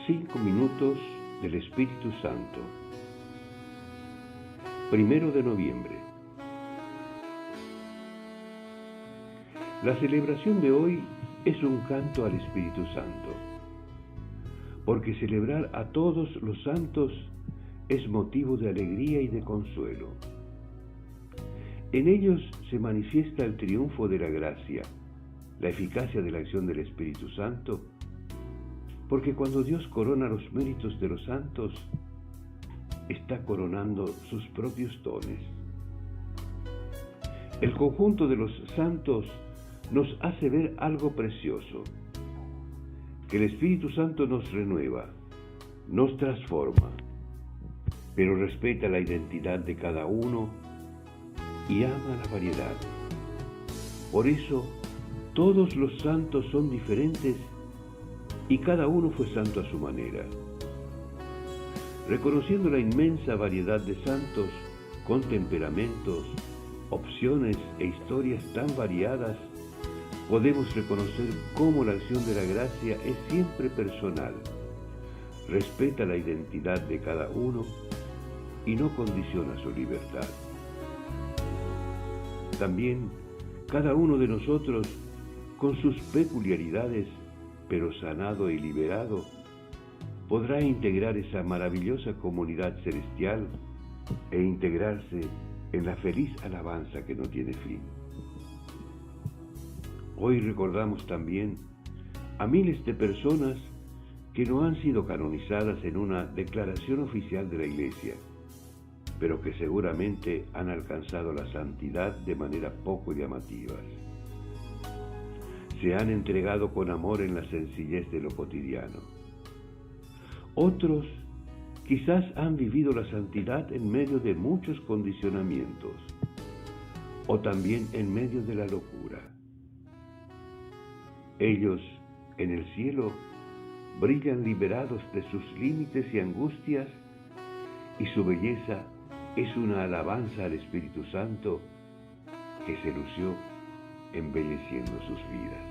5 minutos del Espíritu Santo. 1 de noviembre. La celebración de hoy es un canto al Espíritu Santo, porque celebrar a todos los santos es motivo de alegría y de consuelo. En ellos se manifiesta el triunfo de la gracia, la eficacia de la acción del Espíritu Santo, porque cuando Dios corona los méritos de los santos, está coronando sus propios dones. El conjunto de los santos nos hace ver algo precioso, que el Espíritu Santo nos renueva, nos transforma, pero respeta la identidad de cada uno y ama la variedad. Por eso, todos los santos son diferentes y cada uno fue santo a su manera. Reconociendo la inmensa variedad de santos, con temperamentos, opciones e historias tan variadas, podemos reconocer cómo la acción de la gracia es siempre personal, respeta la identidad de cada uno y no condiciona su libertad. También, cada uno de nosotros, con sus peculiaridades, pero sanado y liberado, podrá integrar esa maravillosa comunidad celestial e integrarse en la feliz alabanza que no tiene fin. Hoy recordamos también a miles de personas que no han sido canonizadas en una declaración oficial de la Iglesia, pero que seguramente han alcanzado la santidad de manera poco llamativa. Se han entregado con amor en la sencillez de lo cotidiano. Otros quizás han vivido la santidad en medio de muchos condicionamientos, o también en medio de la locura. Ellos, en el cielo, brillan liberados de sus límites y angustias, y su belleza es una alabanza al Espíritu Santo que se lució embelleciendo sus vidas.